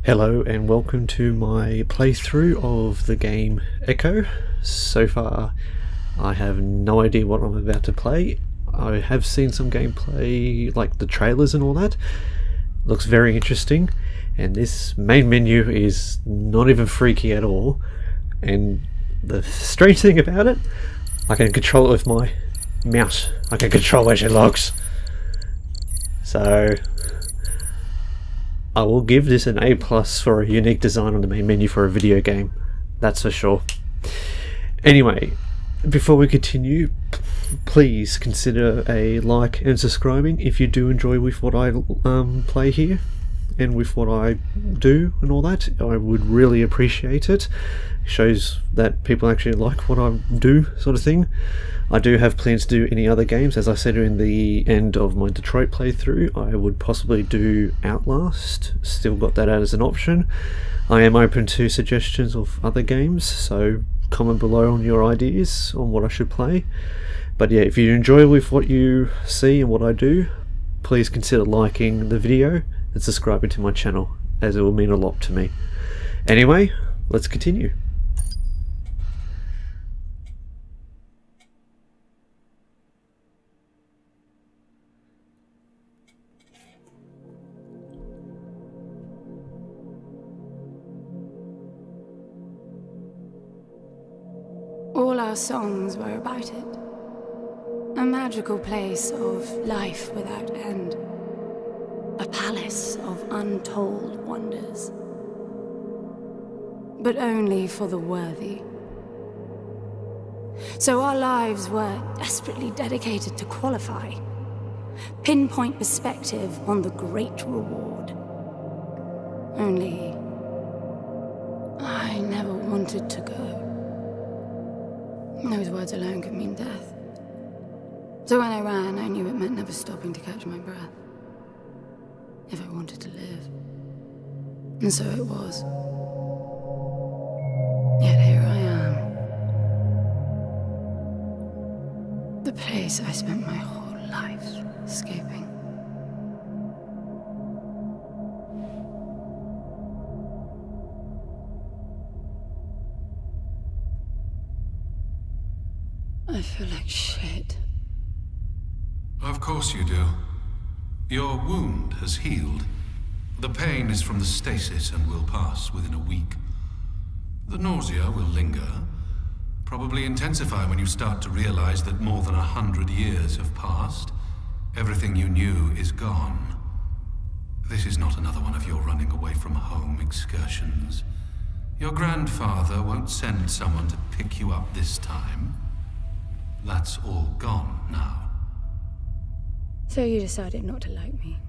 Hello and welcome to my playthrough of the game Echo. So far I have no idea what I'm about to play. I have seen some gameplay, like the trailers and all that. Looks very interesting, and this main menu is not even freaky at all, and the strange thing about it, I can control it with my mouse. I can control where she looks. So I will give this an A+ for a unique design on the main menu for a video game, that's for sure. Anyway, before we continue, please consider a like and subscribing if you do enjoy with what I play here and with what I do and all that. I would really appreciate it. It shows that people actually like what I do, sort of thing. I do have plans to do any other games. As I said in the end of my Detroit playthrough, I would possibly do Outlast. Still got that out as an option. I am open to suggestions of other games, so comment below on your ideas on what I should play. But yeah, if you enjoy with what you see and what I do, please consider liking the video and subscribing to my channel, as it will mean a lot to me. Anyway, let's continue. All our songs were about it. A magical place of life without end. A palace of untold wonders. But only for the worthy. So our lives were desperately dedicated to qualify. Pinpoint perspective on the great reward. Only I never wanted to go. Those words alone could mean death. So when I ran, I knew it meant never stopping to catch my breath. If I wanted to live. And so it was. Yet here I am. The place I spent my whole life escaping. I feel like shit. Of course you do. Your wound has healed. The pain is from the stasis and will pass within a week. The nausea will linger, probably intensify when you start to realize that more than 100 years have passed. Everything you knew is gone. This is not another one of your running away from home excursions. Your grandfather won't send someone to pick you up this time. That's all gone now. So you decided not to like me.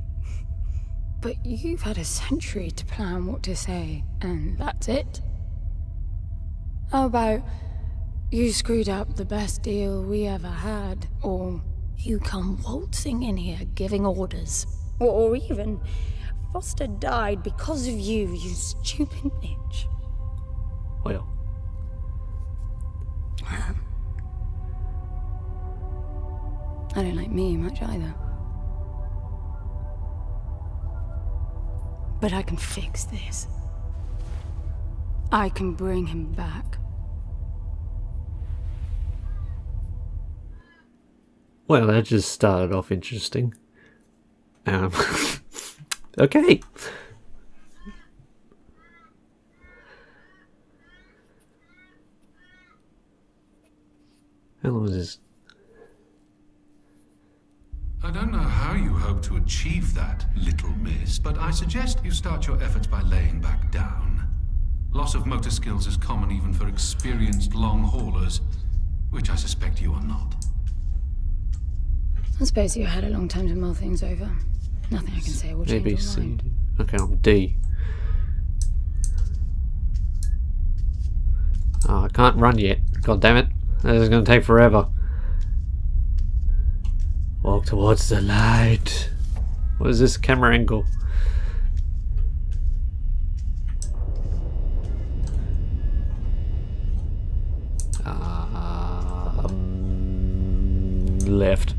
But you've had a century to plan what to say, and that's it? How about you screwed up the best deal we ever had, or you come waltzing in here giving orders, or even Foster died because of you, you stupid bitch. Well, I don't like me much either. But I can fix this. I can bring him back. well, that just started off interesting. Okay. How long is this? I don't know how you hope to achieve that, little miss, but I suggest you start your efforts by laying back down. Loss of motor skills is common even for experienced long haulers, which I suspect you are not. I suppose you had a long time to mull things over. Nothing I can say will change Maybe your C. mind. Okay, I'm D. Oh, I can't run yet. God damn it. This is going to take forever. Walk towards the light. What is this camera angle? Left.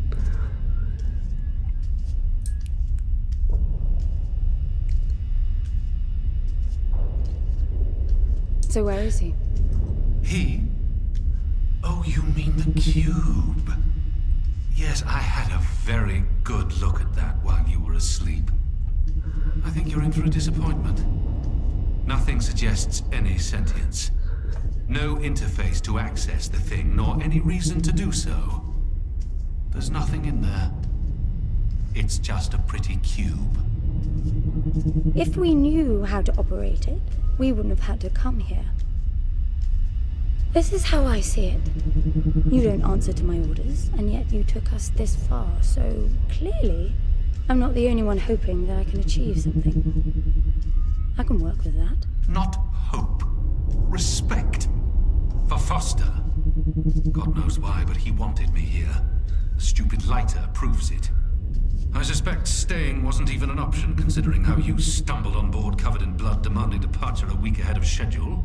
So where is he? He? Oh, you mean the cube? Yes, I had a very good look at that while you were asleep. I think you're in for a disappointment. Nothing suggests any sentience. No interface to access the thing, nor any reason to do so. There's nothing in there. It's just a pretty cube. If we knew how to operate it, we wouldn't have had to come here. This is how I see it. You don't answer to my orders, and yet you took us this far, so clearly I'm not the only one hoping that I can achieve something. I can work with that. Not hope. Respect. For Foster. God knows why, but he wanted me here. The stupid lighter proves it. I suspect staying wasn't even an option, considering how you stumbled on board covered in blood, demanding departure a week ahead of schedule.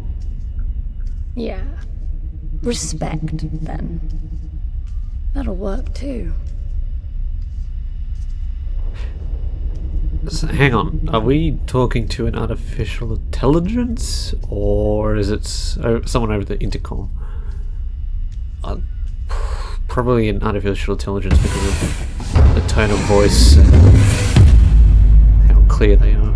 Yeah. Respect, then. That'll work too. So, hang on, are we talking to an artificial intelligence, or is it someone over the intercom? Probably an artificial intelligence because of the tone of voice and how clear they are.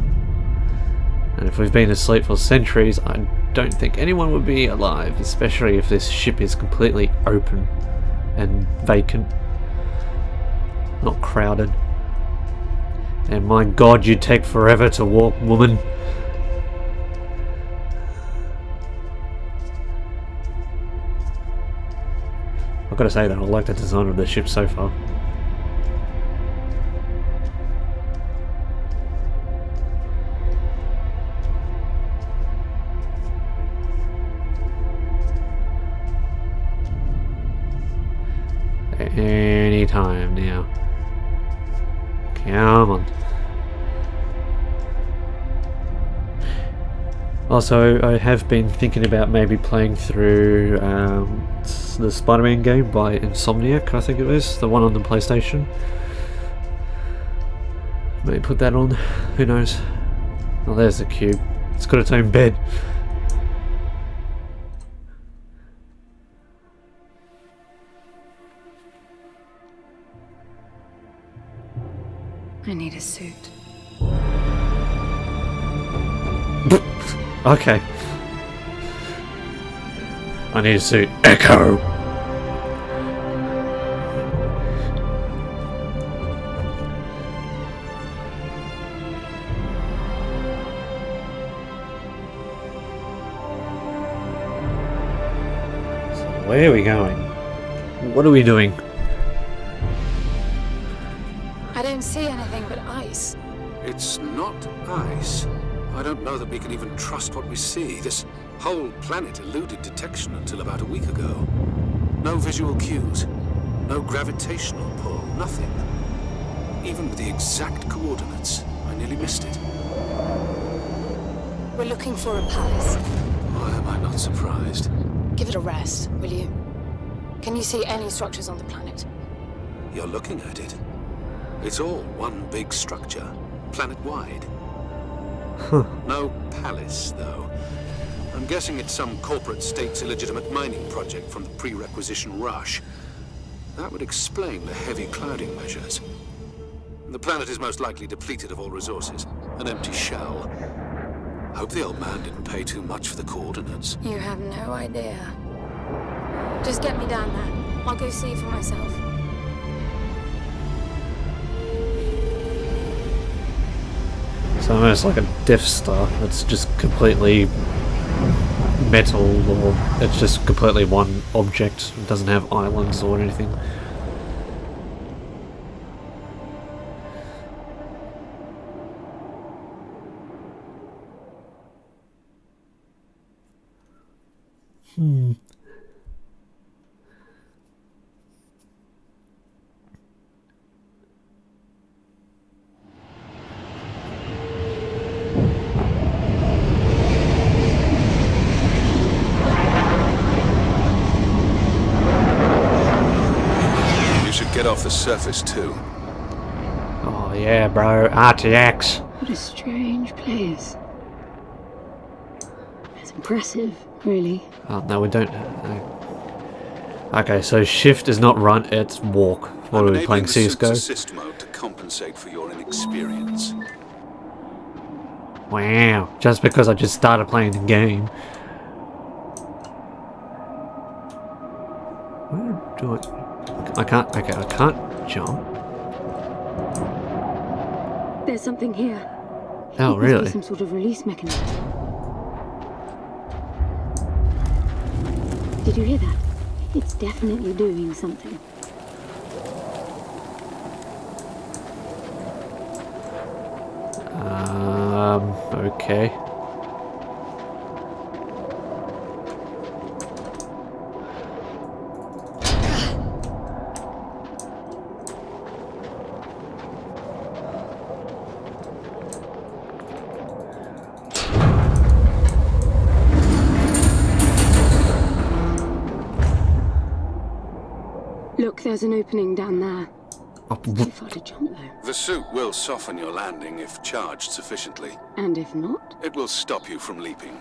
And if we've been asleep for centuries, I don't think anyone would be alive, especially if this ship is completely open and vacant, not crowded. And my god, you take forever to walk, woman. I've got to say that I like the design of the ship so far. Anytime now. Come on. Also, I have been thinking about maybe playing through the Spider-Man game by Insomniac, I think it was, the one on the PlayStation. Maybe put that on, who knows. Oh, there's the cube. It's got its own bed. I need a suit. Okay. I need a suit. Echo! So where are we going? What are we doing? I don't see anything but ice. It's not ice. I don't know that we can even trust what we see. This whole planet eluded detection until about a week ago. No visual cues, no gravitational pull, nothing. Even with the exact coordinates, I nearly missed it. We're looking for a palace. Why am I not surprised? Give it a rest, will you? Can you see any structures on the planet? You're looking at it. It's all one big structure, planet-wide. No palace, though. I'm guessing it's some corporate state's illegitimate mining project from the pre-requisition rush. That would explain the heavy clouding measures. The planet is most likely depleted of all resources. An empty shell. Hope the old man didn't pay too much for the coordinates. You have no idea. Just get me down there. I'll go see for myself. It's almost like a Death Star. It's just completely metal, or it's just completely one object. It doesn't have islands or anything. Get off the surface, too. Oh yeah, bro. RTX. What a strange place. There's impressive, really. Oh, no, we don't. Okay, so shift is not run, it's walk. What are we playing, CSGO? Assist mode to compensate for your inexperience. Wow, just because I just started playing the game. Where do I can't, okay, I can't jump. There's something here. Oh, It must really? be some sort of release mechanism. Did you hear that? It's definitely doing something. Okay. Look, there's an opening down there. Oh, Too far to jump, though. The suit will soften your landing if charged sufficiently. And if not? It will stop you from leaping.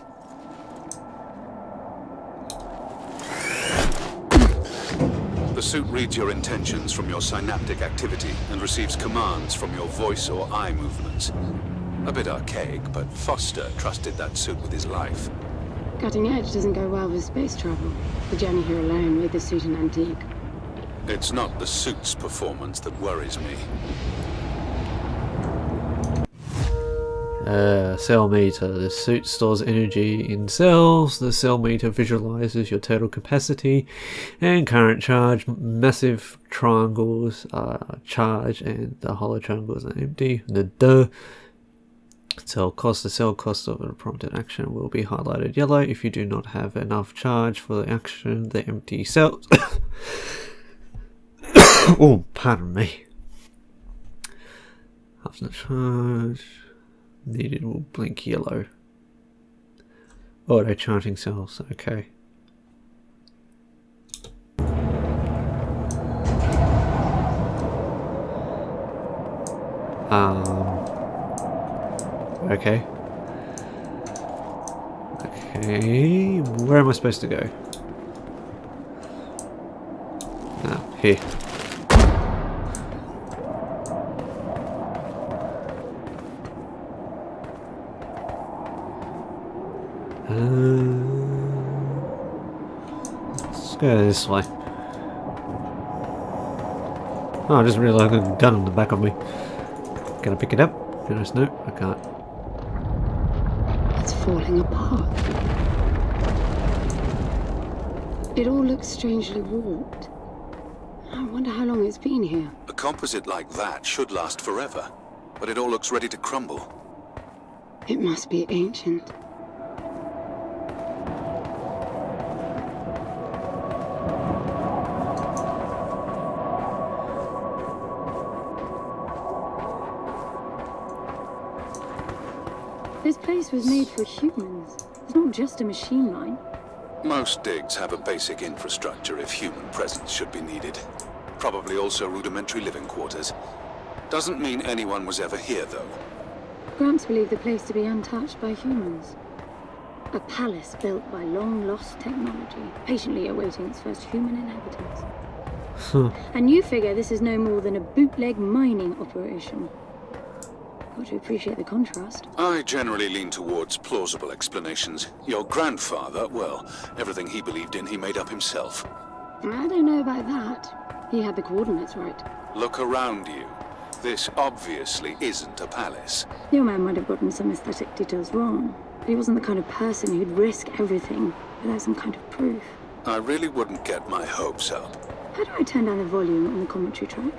The suit reads your intentions from your synaptic activity and receives commands from your voice or eye movements. A bit archaic, but Foster trusted that suit with his life. Cutting edge doesn't go well with space travel. The journey here alone made the suit an antique. It's not the suit's performance that worries me. Cell meter. The suit stores energy in cells. The cell meter visualizes your total capacity and current charge. Massive triangles are charged and the hollow triangles are empty. The cell cost of a prompted action will be highlighted yellow. If you do not have enough charge for the action, the empty cells oh, pardon me. After charge needed will blink yellow. Auto charging cells, okay. Okay. Okay, where am I supposed to go? Ah, here. Let's go this way. Oh, I just realised I've got a gun on the back of me. Can I pick it up? No, I can't. It's falling apart. It all looks strangely warped. I wonder how long it's been here. A composite like that should last forever, but it all looks ready to crumble. It must be ancient. This place was made for humans. It's not just a machine line. Most digs have a basic infrastructure if human presence should be needed. Probably also rudimentary living quarters. Doesn't mean anyone was ever here, though. Gramps believed the place to be untouched by humans. A palace built by long-lost technology, patiently awaiting its first human inhabitants. And you figure this is no more than a bootleg mining operation. Got to appreciate the contrast. I generally lean towards plausible explanations. Your grandfather, well, everything he believed in, he made up himself. I don't know about that. He had the coordinates right. Look around you. This obviously isn't a palace. Your man might have gotten some aesthetic details wrong, but he wasn't the kind of person who'd risk everything without some kind of proof. I really wouldn't get my hopes up. How do I turn down the volume on the commentary track?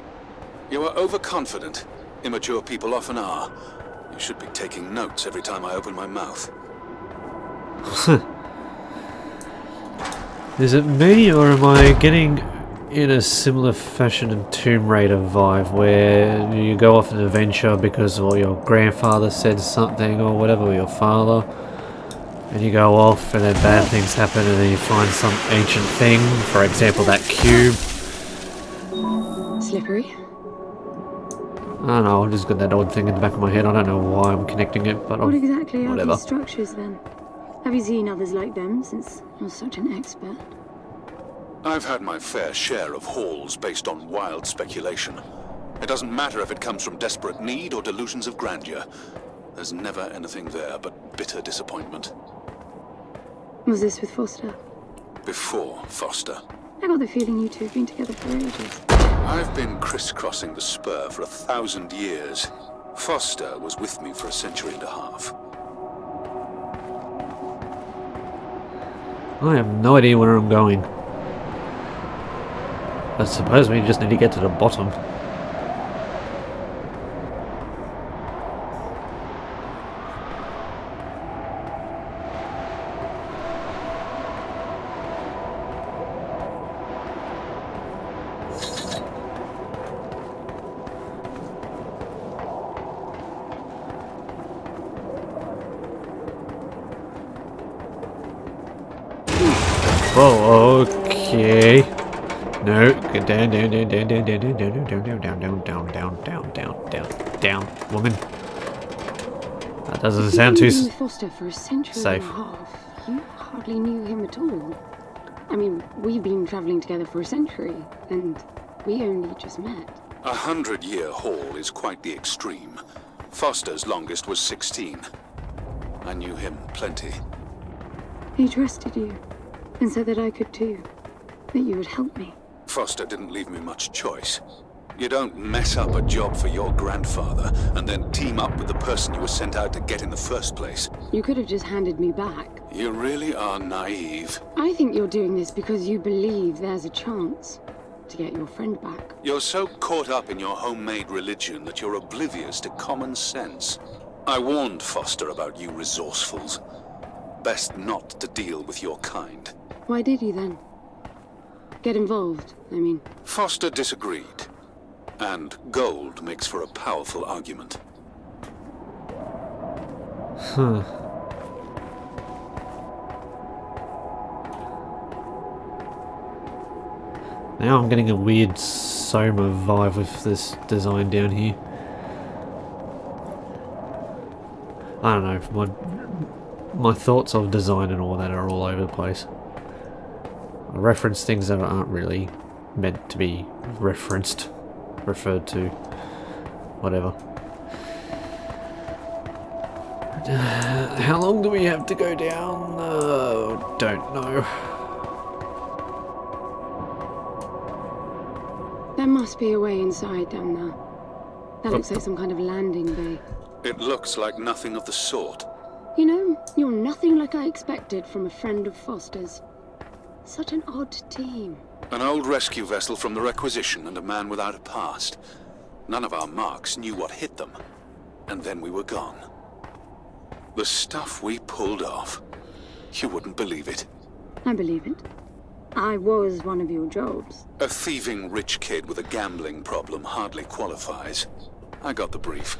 You are overconfident. Immature people often are. You should be taking notes every time I open my mouth. Is it me, or am I getting in a similar fashion in Tomb Raider vibe, where you go off on an adventure because your grandfather said something or whatever, or your father, and you go off and then bad things happen and then you find some ancient thing, for example that cube. Slippery? I don't know, I've just got that odd thing in the back of my head. I don't know why I'm connecting it, but What exactly are whatever. these structures then? Have you seen others like them, since you're such an expert? I've had my fair share of hauls based on wild speculation. It doesn't matter if it comes from desperate need or delusions of grandeur. There's never anything there but bitter disappointment. Was this with Foster? Before Foster. I got the feeling you two have been together for ages. I've been crisscrossing the spur for 1,000 years. Foster was with me for a century and a half. I have no idea where I'm going. I suppose we just need to get to the bottom. Whoa, okay. No, get down, down, down, down, down, down, down, down, down, down, down, down, down, woman. That doesn't sound too Foster for a century safe. and a half. You hardly knew him at all. I mean, we've been traveling together for a century, and we only just met. 100-year haul is quite the extreme. Foster's longest was 16. I knew him plenty. He trusted you, and said that I could too. That you would help me. Foster didn't leave me much choice. You don't mess up a job for your grandfather and then team up with the person you were sent out to get in the first place. You could have just handed me back. You really are naive. I think you're doing this because you believe there's a chance to get your friend back. You're so caught up in your homemade religion that you're oblivious to common sense. I warned Foster about you resourcefuls. Best not to deal with your kind. Why did you then? Get involved, I mean. Foster disagreed. And gold makes for a powerful argument. Huh. Now I'm getting a weird Soma vibe with this design down here. I don't know, my thoughts of design and all that are all over the place. I reference things that aren't really meant to be referenced, referred to, whatever. How long do we have to go down? Don't know. There must be a way inside down there. That looks like some kind of landing bay. It looks like nothing of the sort. You know, you're nothing like I expected from a friend of Foster's. Such an odd team. An old rescue vessel from the Requisition and a man without a past. None of our marks knew what hit them. And then we were gone. The stuff we pulled off. You wouldn't believe it. I believe it. I was one of your jobs. A thieving rich kid with a gambling problem hardly qualifies. I got the brief.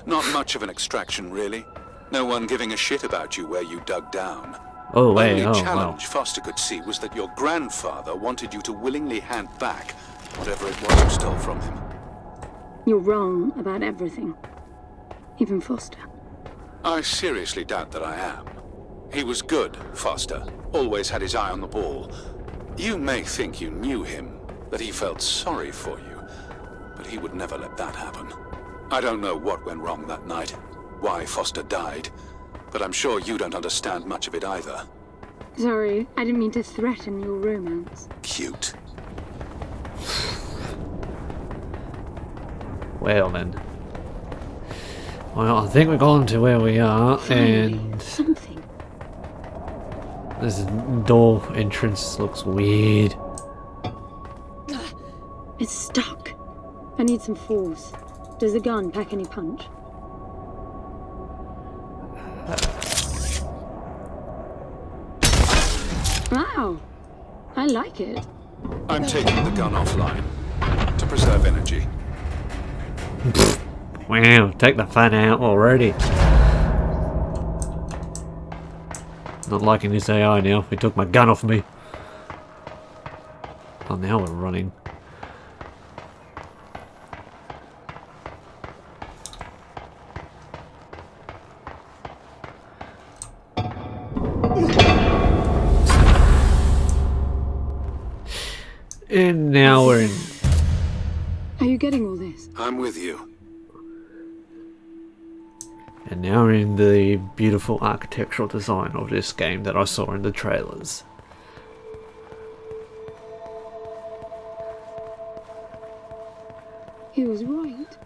Not much of an extraction, really. No one giving a shit about you where you dug down. Oh, wait, The oh, only wow. challenge Foster could see was that your grandfather wanted you to willingly hand back whatever it was you stole from him. You're wrong about everything. Even Foster. I seriously doubt that I am. He was good, Foster. Always had his eye on the ball. You may think you knew him, that he felt sorry for you, but he would never let that happen. I don't know what went wrong that night, why Foster died, but I'm sure you don't understand much of it either. Sorry, I didn't mean to threaten your romance. Cute. Well then. Well, I think we've gone to where we are, Finally, and something. this door entrance looks weird. It's stuck. I need some force. Does the gun pack any punch? Wow, I like it. I'm taking the gun offline to preserve energy. Wow, take the fun out already. Not liking this AI now. He took my gun off me. Oh, now we're running. And now we're in. Are you getting all this? I'm with you. And now we're in the beautiful architectural design of this game that I saw in the trailers. He was right.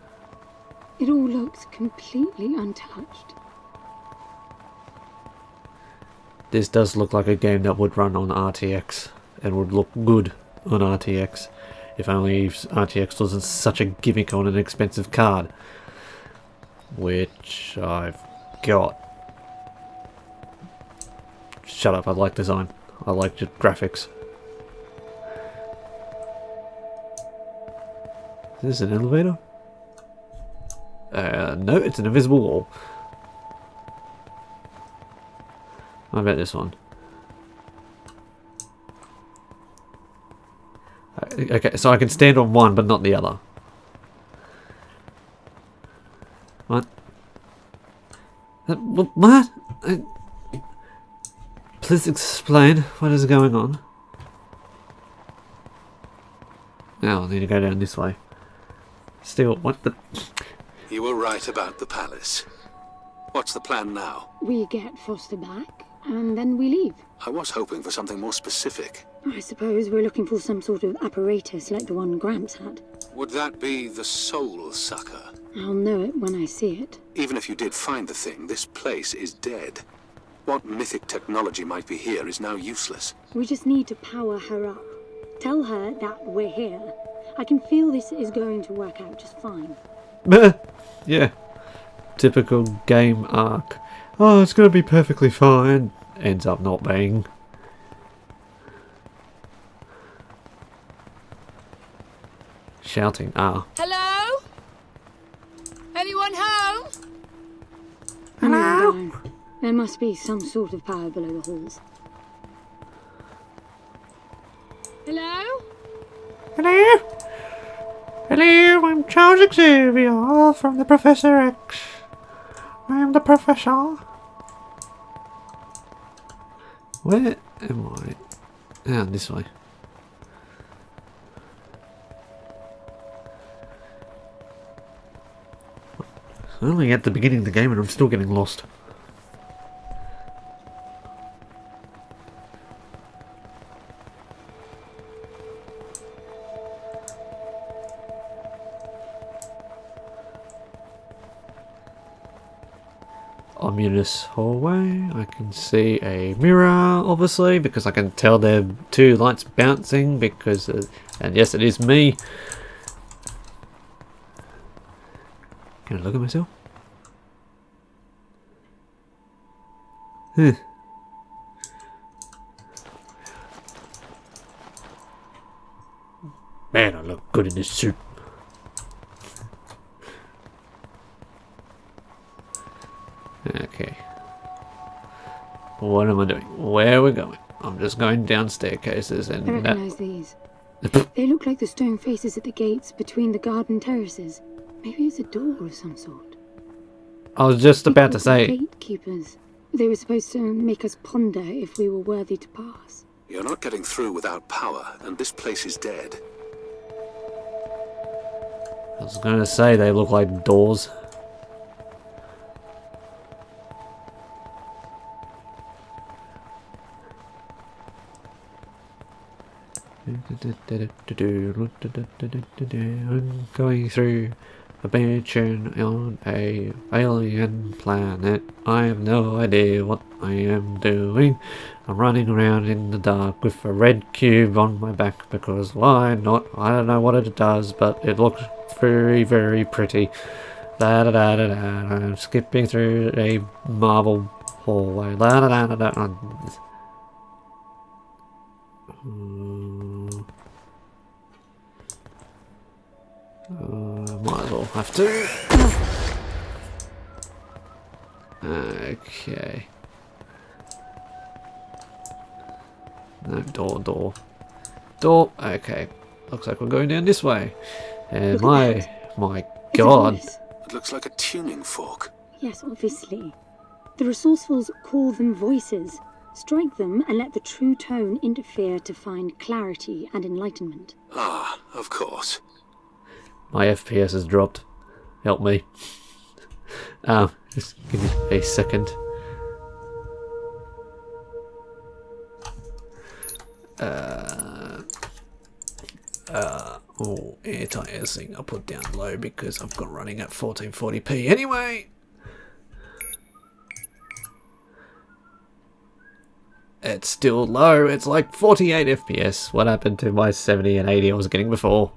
It all looks completely untouched. This does look like a game that would run on RTX and would look good on RTX. If only RTX wasn't such a gimmick on an expensive card. Which I've got. Shut up, I like design. I like graphics. Is this an elevator? No, it's an invisible wall. I bet this one. Okay, so I can stand on one but not the other. What? What? Please explain what is going on. Now I need to go down this way. Still, what the... You were right about the palace. What's the plan now? We get Foster back, and then we leave. I was hoping for something more specific. I suppose we're looking for some sort of apparatus like the one Gramps had. Would that be the Soul Sucker? I'll know it when I see it. Even if you did find the thing, this place is dead. What mythic technology might be here is now useless. We just need to power her up. Tell her that we're here. I can feel this is going to work out just fine. Yeah. Typical game arc. Oh, it's going to be perfectly fine. Ends up not being. Shouting. Ah. Hello? Anyone home? Hello? There must be some sort of power below the halls. Hello? Hello? Hello, I'm Charles Xavier from the Professor X. I am the Professor. Where am I? Ah, this way. I'm only at the beginning of the game and I'm still getting lost. I'm in this hallway. I can see a mirror, obviously, because I can tell there are two lights bouncing because, and yes, it is me. Can I look at myself? Huh. Man, I look good in this suit. Okay. What am I doing? Where are we going? I'm just going down staircases and I recognize these. They look like the stone faces at the gates between the garden terraces. Maybe it's a door of some sort. I was just about to say... Gatekeepers. They were supposed to make us ponder if we were worthy to pass. You're not getting through without power, and this place is dead. I was going to say they look like doors. I'm going through a mission on a alien planet. I have no idea what I am doing. I'm running around in the dark with a red cube on my back because why not? I don't know what it does, but it looks very, very pretty. I'm skipping through a marble hallway. Might as well have to. Okay. No, door. Okay. Looks like we're going down this way. And my god. It looks like a tuning fork. Yes, obviously. The resourcefuls call them voices. Strike them and let the true tone interfere to find clarity and enlightenment. Ah, of course. My FPS has dropped. Help me. Just give me a second. Anti-aliasing I'll put down low because I've got running at 1440p anyway. It's still low. It's like 48 FPS. What happened to my 70 and 80 I was getting before?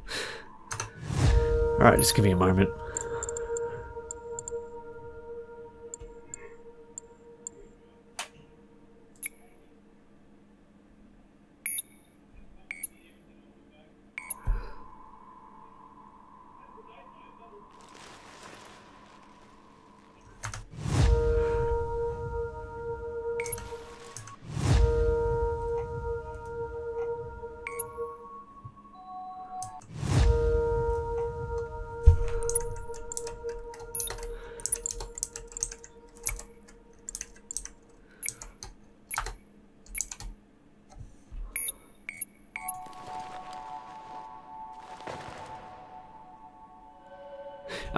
Alright, just give me a moment.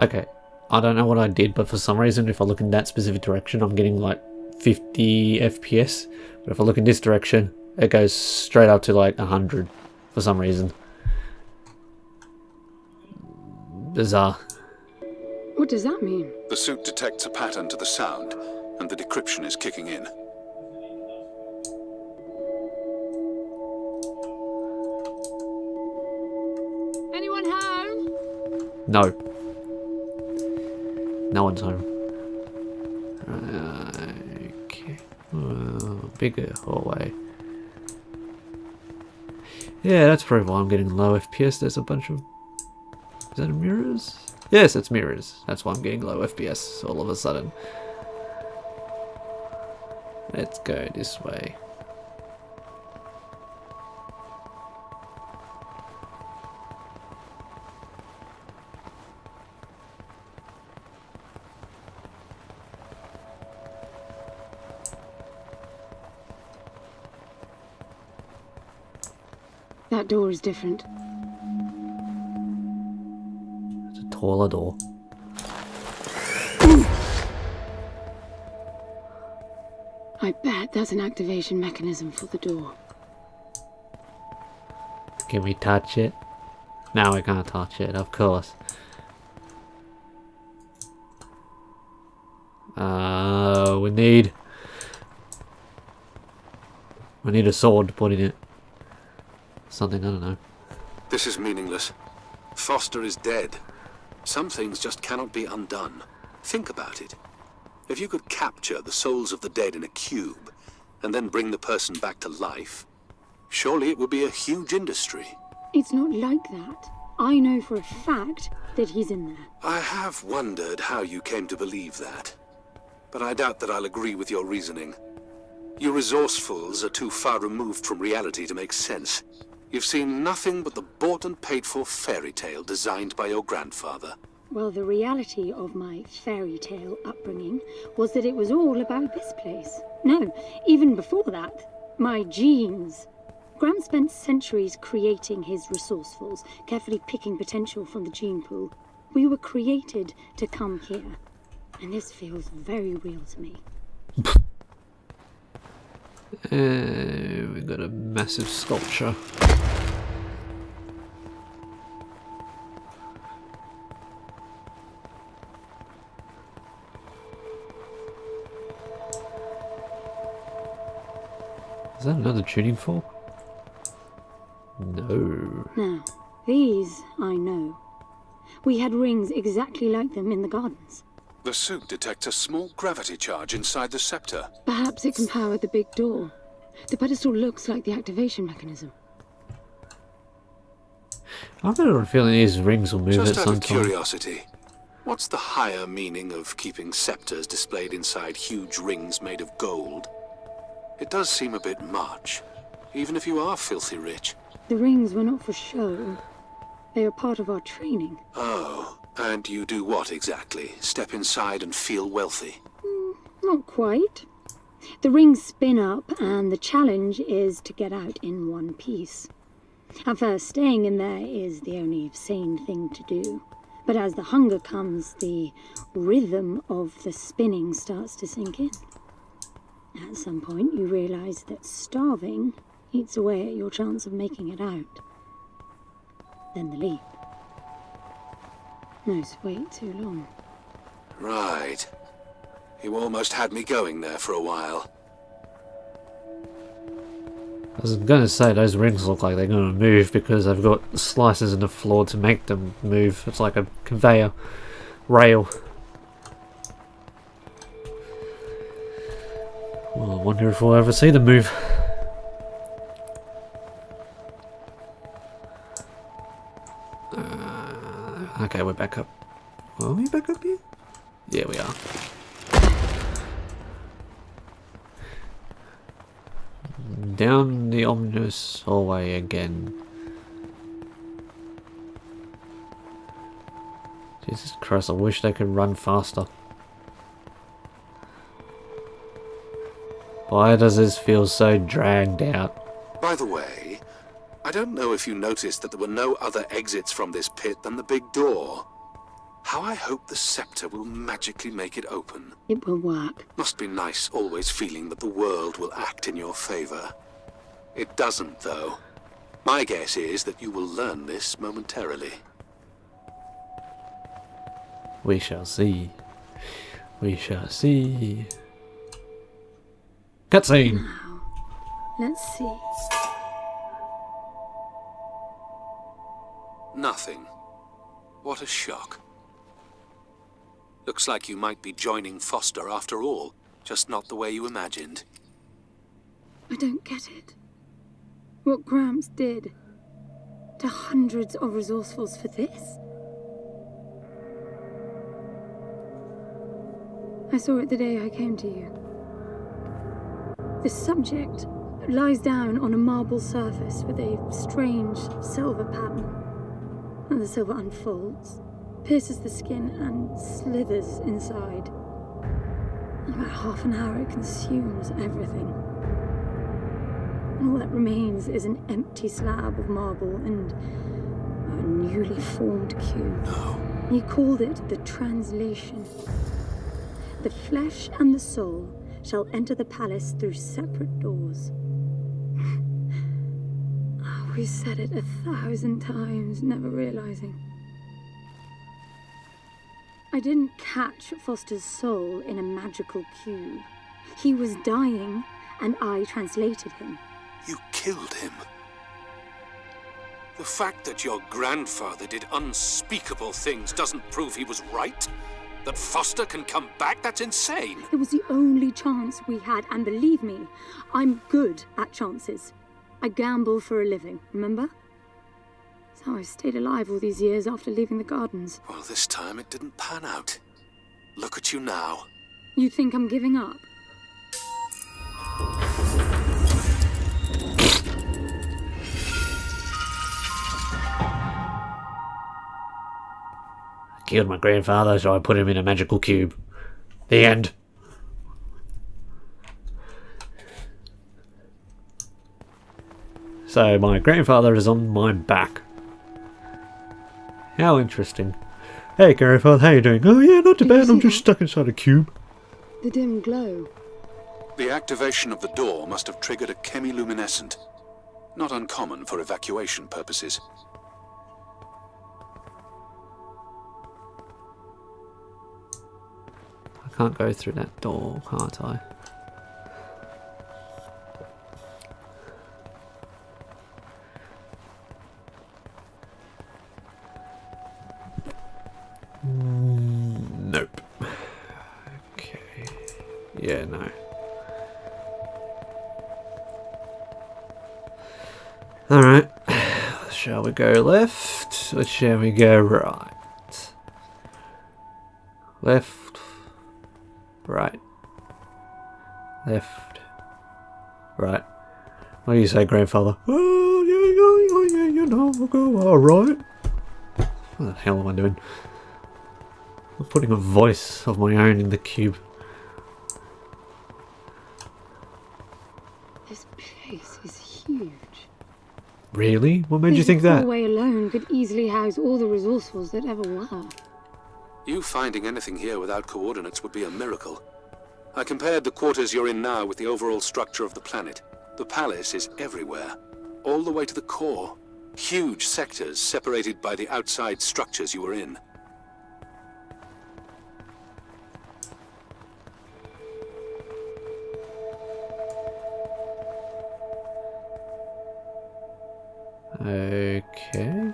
Okay, I don't know what I did, but for some reason, if I look in that specific direction, I'm getting like 50 FPS. But if I look in this direction, it goes straight up to like 100 for some reason. Bizarre. What does that mean? The suit detects a pattern to the sound, and the decryption is kicking in. Anyone home? No. No one's home. Okay. Bigger hallway. Yeah, that's probably why I'm getting low FPS. There's a bunch of... Is that mirrors? Yes, it's mirrors. That's why I'm getting low FPS all of a sudden. Let's go this way. That door is different. It's a taller door. I bet that's an activation mechanism for the door. Can we touch it? No, we can't touch it, of course. We need a sword to put in it. Something, I don't know. This is meaningless. Foster is dead. Some things just cannot be undone. Think about it. If you could capture the souls of the dead in a cube, and then bring the person back to life, surely it would be a huge industry. It's not like that. I know for a fact that he's in there. I have wondered how you came to believe that. But I doubt that I'll agree with your reasoning. You resourcefuls are too far removed from reality to make sense. You've seen nothing but the bought and paid for fairy tale designed by your grandfather. Well, the reality of my fairy tale upbringing was that it was all about this place. No, even before that, my genes. Graham spent centuries creating his resourcefuls, carefully picking potential from the gene pool. We were created to come here, and this feels very real to me. We got a massive sculpture. Is that another tuning fork? No. Now, these I know. We had rings exactly like them in the gardens. The suit detects a small gravity charge inside the scepter. Perhaps it can power the big door. The pedestal looks like the activation mechanism. I've got a feeling these rings will move Just at out some of time. curiosity, what's the higher meaning of keeping scepters displayed inside huge rings made of gold? It does seem a bit much, even if you are filthy rich. The rings were not for show. They are part of our training. Oh, and you do what exactly? Step inside and feel wealthy? Not quite. The rings spin up, and the challenge is to get out in one piece. At first, staying in there is the only sane thing to do. But as the hunger comes, the rhythm of the spinning starts to sink in. At some point, you realize that starving eats away at your chance of making it out. Then the leap. No, wait too long. Right. You almost had me going there for a while. I was gonna say, those rings look like they're gonna move because they've got slices in the floor to make them move. It's like a conveyor rail. Well, I wonder if we'll ever see them move. Okay, we're back up. Are we back up here? Yeah, we are. Down the ominous hallway again. Jesus Christ, I wish they could run faster. Why does this feel so dragged out? By the way, I don't know if you noticed that there were no other exits from this pit than the big door. How I hope the scepter will magically make it open. It will work. Must be nice always feeling that the world will act in your favor. It doesn't, though. My guess is that you will learn this momentarily. We shall see. We shall see. Cutscene! Now, let's see. Nothing. What a shock. Looks like you might be joining Foster after all, just not the way you imagined. I don't get it. What Gramps did to hundreds of resourcefuls for this? I saw it the day I came to you. The subject lies down on a marble surface with a strange silver pattern. And the silver unfolds, pierces the skin, and slithers inside. In about half an hour, it consumes everything. And all that remains is an empty slab of marble and a newly formed cube. No. He called it the translation. The flesh and the soul shall enter the palace through separate doors. We said it 1,000 times, never realizing. I didn't catch Foster's soul in a magical cube. He was dying, and I translated him. You killed him. The fact that your grandfather did unspeakable things doesn't prove he was right. That Foster can come back, that's insane. It was the only chance we had, and believe me, I'm good at chances. I gamble for a living, remember? That's how I stayed alive all these years after leaving the gardens. Well, this time it didn't pan out. Look at you now. You think I'm giving up? I killed my grandfather, so I put him in a magical cube. The end. So my grandfather is on my back. How interesting. Hey grandfather, how you doing? Oh yeah, not too bad, I'm just stuck inside a cube. The dim glow. The activation of the door must have triggered a chemiluminescent. Not uncommon for evacuation purposes. I can't go through that door, can't I? Nope. Okay. Yeah, no. Alright. Shall we go left or shall we go right? Left. Right. Left. Right. What do you say, grandfather? Oh, yeah, we'll go alright. What the hell am I doing? I'm putting a voice of my own in the cube. This place is huge. Really? What made you think that? This hallway alone could easily house all the resourcefuls that ever were. You finding anything here without coordinates would be a miracle. I compared the quarters you're in now with the overall structure of the planet. The palace is everywhere, all the way to the core. Huge sectors separated by the outside structures you were in. Okay.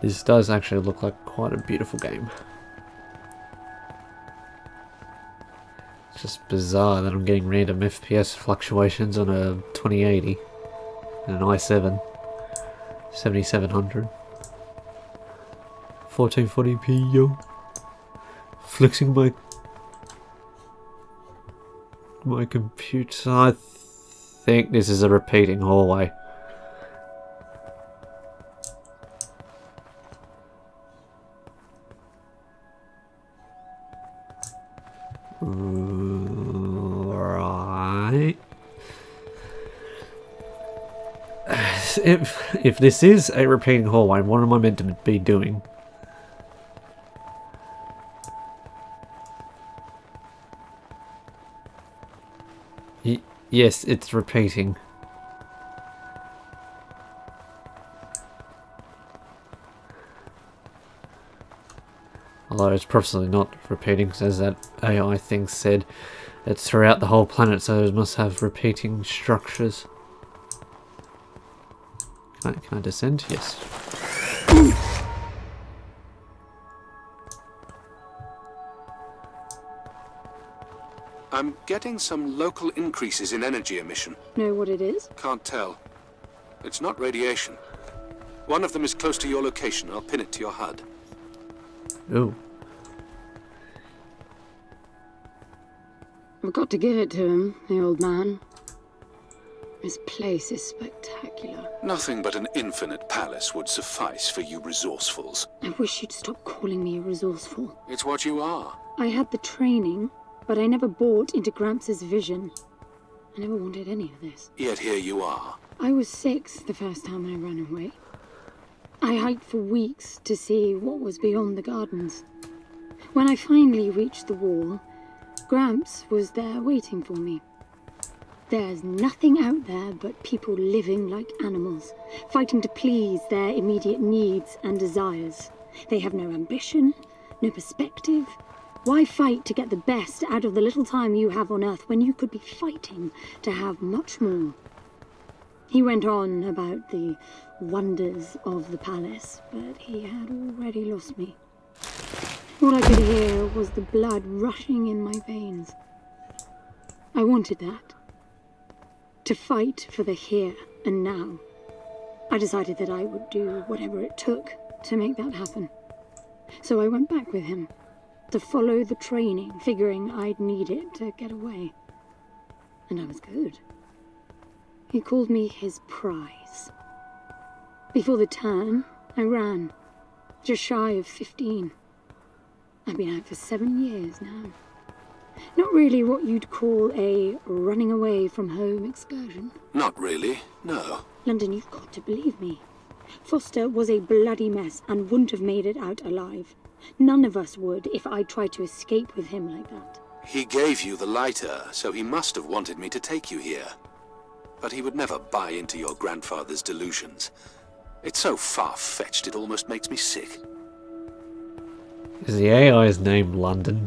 This does actually look like quite a beautiful game. It's just bizarre that I'm getting random FPS fluctuations on a 2080 and an i7 7700. 1440p, yo. Flexing my computer. I think this is a repeating hallway. Right. If this is a repeating hallway, what am I meant to be doing? Yes, it's repeating. Although it's probably not repeating, as that AI thing said, it's throughout the whole planet, so it must have repeating structures. Can I descend? Yes. I'm getting some local increases in energy emission. Know what it is? Can't tell. It's not radiation. One of them is close to your location. I'll pin it to your HUD. Ooh. I've got to give it to him, the old man. This place is spectacular. Nothing but an infinite palace would suffice for you resourcefuls. I wish you'd stop calling me resourceful. It's what you are. I had the training, but I never bought into Gramps' vision. I never wanted any of this. Yet here you are. I was 6 the first time I ran away. I hiked for weeks to see what was beyond the gardens. When I finally reached the wall, Gramps was there waiting for me. There's nothing out there but people living like animals, fighting to please their immediate needs and desires. They have no ambition, no perspective. Why fight to get the best out of the little time you have on Earth when you could be fighting to have much more? He went on about the wonders of the palace, but he had already lost me. All I could hear was the blood rushing in my veins. I wanted that. To fight for the here and now. I decided that I would do whatever it took to make that happen. So I went back with him, to follow the training, figuring I'd need it to get away. And I was good. He called me his prize. Before the turn, I ran, just shy of 15. I've been out for 7 years now. Not really what you'd call a running away from home excursion. Not really, no. London, you've got to believe me. Foster was a bloody mess and wouldn't have made it out alive. None of us would if I tried to escape with him like that. He gave you the lighter, so he must have wanted me to take you here. But he would never buy into your grandfather's delusions. It's so far-fetched it almost makes me sick. Is the AI's name London?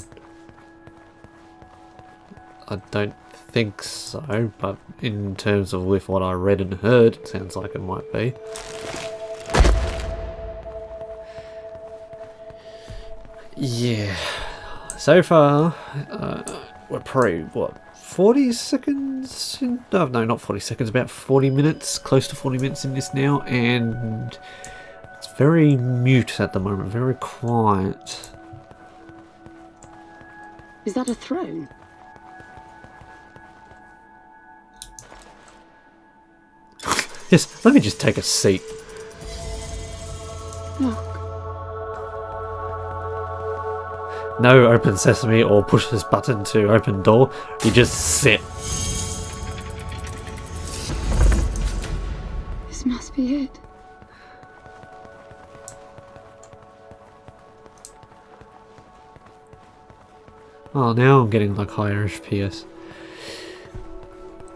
I don't think so, but in terms of with what I read and heard, it sounds like it might be. Yeah. So far, we're probably, what, 40 seconds? No, not 40 seconds, about 40 minutes, close to 40 minutes in this now, and it's very mute at the moment, very quiet. Is that a throne? Yes, let me just take a seat. Look. No open sesame or push this button to open door. You just sit. This must be it. Oh, now I'm getting like higher FPS.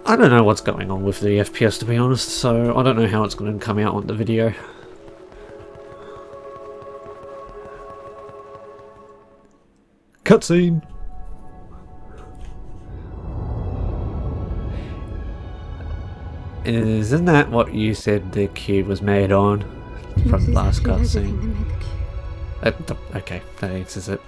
I don't know what's going on with the FPS, to be honest, so I don't know how it's going to come out on the video. Cutscene! Isn't that what you said the cube was made on? From the last cutscene. Okay, that answers it.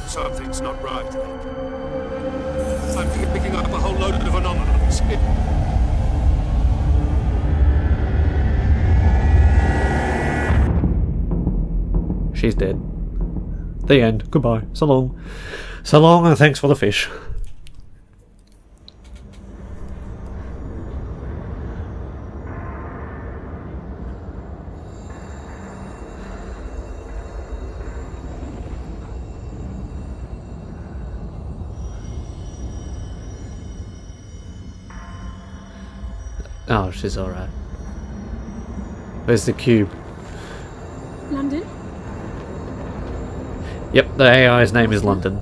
Something's not right. I'm picking up a whole load of anomalies. She's dead. The end. Goodbye. So long. So long, and thanks for the fish. Oh, she's alright. Where's the cube? London? Yep, the AI's name is London.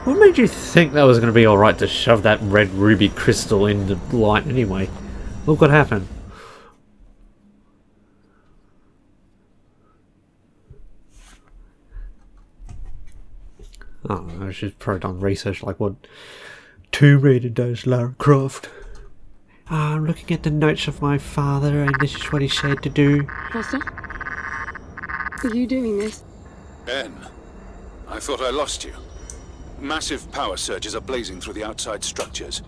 What made you think that was going to be alright to shove that red ruby crystal in the light anyway? Look what happened. I don't know, she's probably done research like what Tomb Raider does, Lara Croft. I'm looking at the notes of my father, and this is what he said to do. Foster? Are you doing this? Ben, I thought I lost you. Massive power surges are blazing through the outside structures,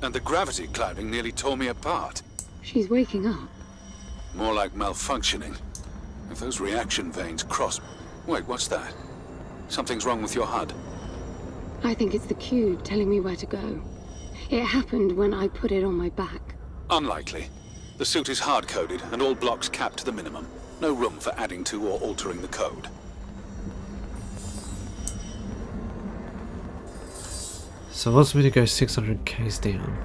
and the gravity clouding nearly tore me apart. She's waking up. More like malfunctioning. If those reaction veins cross... Wait, what's that? Something's wrong with your HUD. I think it's the cube telling me where to go. It happened when I put it on my back. Unlikely. The suit is hard-coded, and all blocks capped to the minimum. No room for adding to or altering the code. So it wants me to go 600 k's down.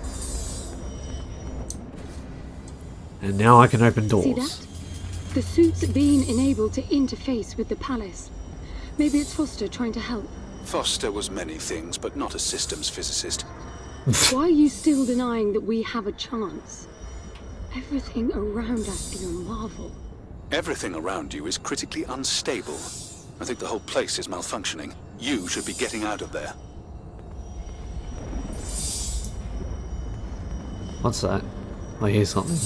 And now I can open doors. See that? The suit's being enabled to interface with the palace. Maybe it's Foster trying to help. Foster was many things, but not a systems physicist. Why are you still denying that we have a chance? Everything around us is a marvel. Everything around you is critically unstable. I think the whole place is malfunctioning. You should be getting out of there. What's that? I hear something.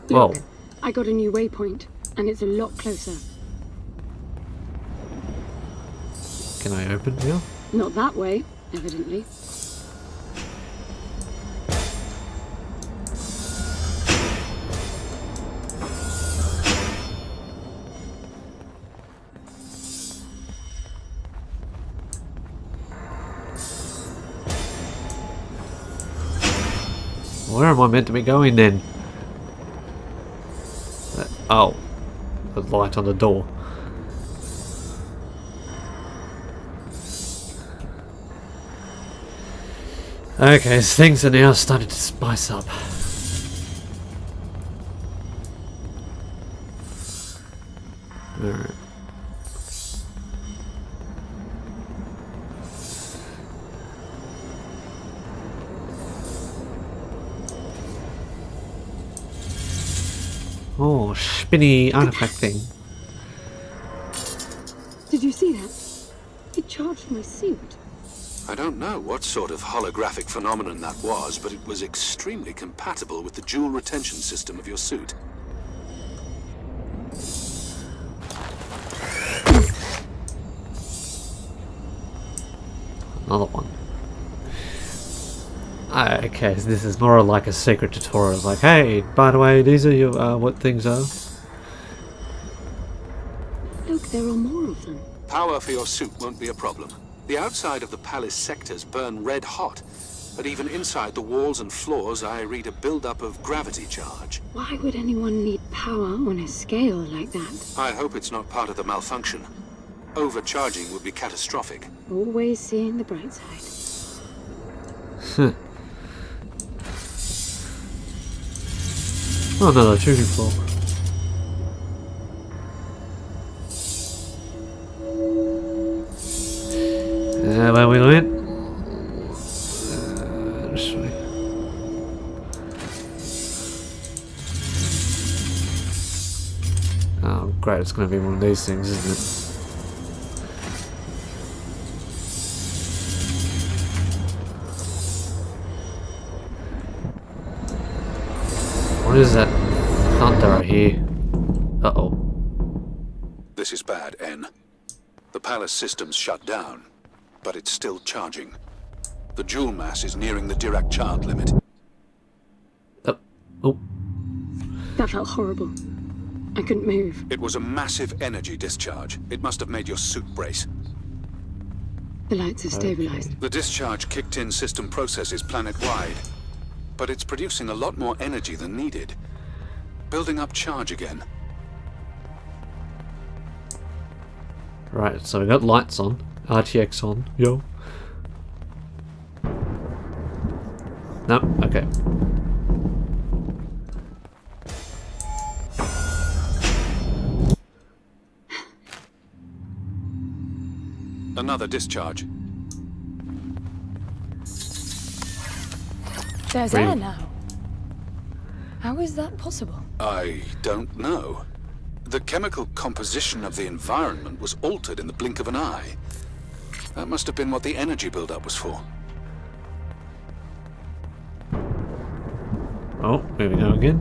Whoa. Look, I got a new waypoint, and it's a lot closer. Can I open now? Not that way, evidently. Where am I meant to be going then? Oh, the light on the door. Okay, so things are now starting to spice up. Alright. Oh, spinny artifact thing. Did you see that? It charged my suit. I don't know what sort of holographic phenomenon that was, but it was extremely compatible with the dual retention system of your suit. another one. Okay, so this is more like a secret tutorial. Like, hey, by the way, these are your what things are. Look, there are more of them. Power for your suit won't be a problem. The outside of the palace sectors burn red hot, but even inside the walls and floors I read a buildup of gravity charge. Why would anyone need power on a scale like that? I hope it's not part of the malfunction. Overcharging would be catastrophic. Always seeing the bright side. Oh no, the shooting floor. Where we went? This way. Oh great, it's going to be one of these things, isn't it? What is that thunder I hear? Uh-oh. This is bad, N. The palace system's shut down, but it's still charging. The jewel mass is nearing the Dirac child limit. Oh. That felt horrible. I couldn't move. It was a massive energy discharge. It must have made your suit brace. The lights have stabilized. The discharge kicked in system processes planet-wide, but it's producing a lot more energy than needed. Building up charge again. Right, so we got lights on, RTX on, yo. No, okay. Another discharge. There's Really? air now. How is that possible? I don't know. The chemical composition of the environment was altered in the blink of an eye. That must have been what the energy buildup was for. Oh, here we go again.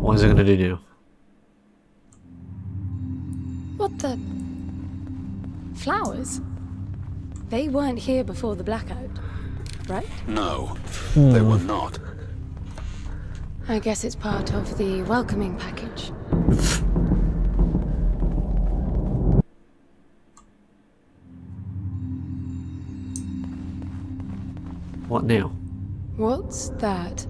What is it going to do now? What the? Flowers? They weren't here before the blackout, right? No, they were not. I guess it's part of the welcoming package. What now? What's that?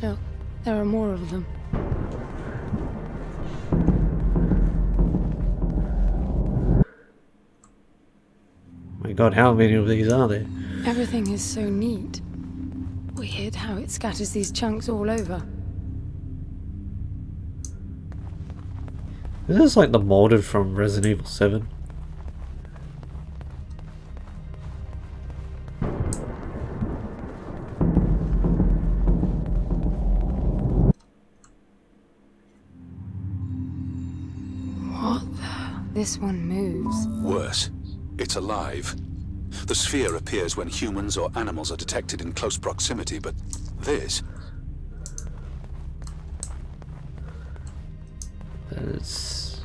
Look, there are more of them. My god, how many of these are there? Everything is so neat. Weird how it scatters these chunks all over. Is this like the molded from Resident Evil 7? What the? This one moves. Worse, it's alive. The sphere appears when humans or animals are detected in close proximity, but this... That's...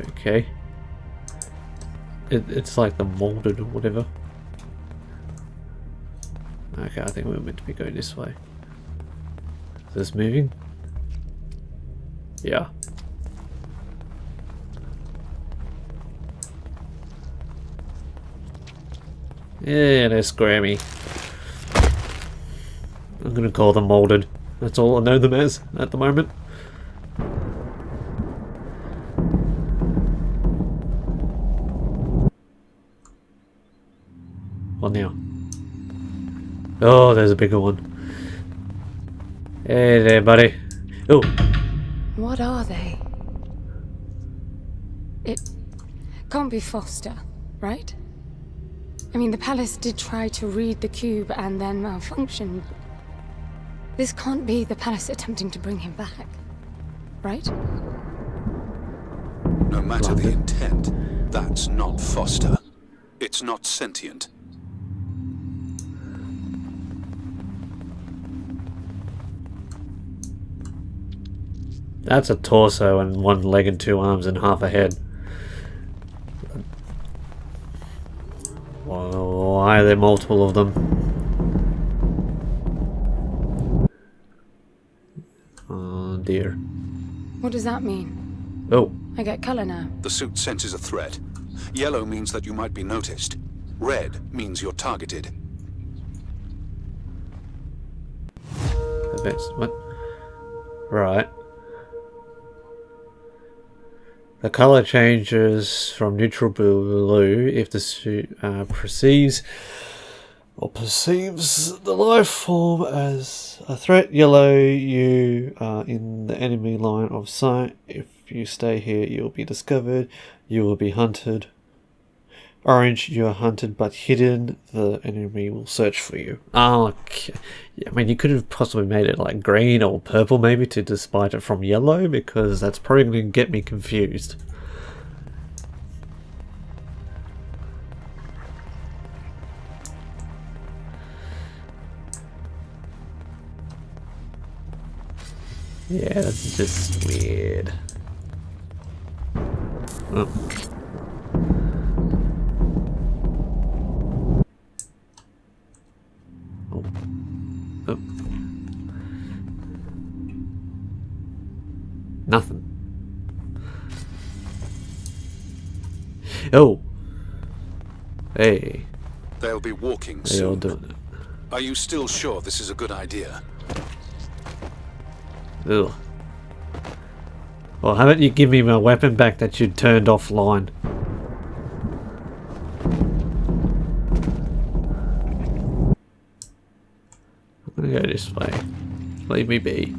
okay. It's like the molded or whatever. Okay, I think we're meant to be going this way. Is this moving? Yeah. Yeah, they're Scrammy. I'm gonna call them molded. That's all I know them as at the moment. What now? Oh, there's a bigger one. Hey there, buddy. Oh. What are they? It can't be Foster, right? I mean, the palace did try to read the cube and then malfunctioned. This can't be the palace attempting to bring him back, right? No matter the intent, that's not Foster. It's not sentient. That's a torso and 1 leg and 2 arms and half a head. Why are there multiple of them? Oh dear. What does that mean? Oh. I get color now. The suit senses a threat. Yellow means that you might be noticed. Red means you're targeted. What? Right. The color changes from neutral blue if the suit perceives the life form as a threat. Yellow, you are in the enemy line of sight. If you stay here, you'll be discovered. You will be hunted. Orange, you are hunted but hidden. The enemy will search for you. Oh, okay. Yeah, I mean, you could have possibly made it like green or purple maybe to despite it from yellow, because that's probably going to get me confused. Yeah, that's just weird. Oh. Oh. Nothing. Oh. Hey. They'll be walking They all soon. doing it. Are you still sure this is a good idea? Ugh. Well, how about you give me my weapon back that you turned offline? I'm gonna go this way. Leave me be.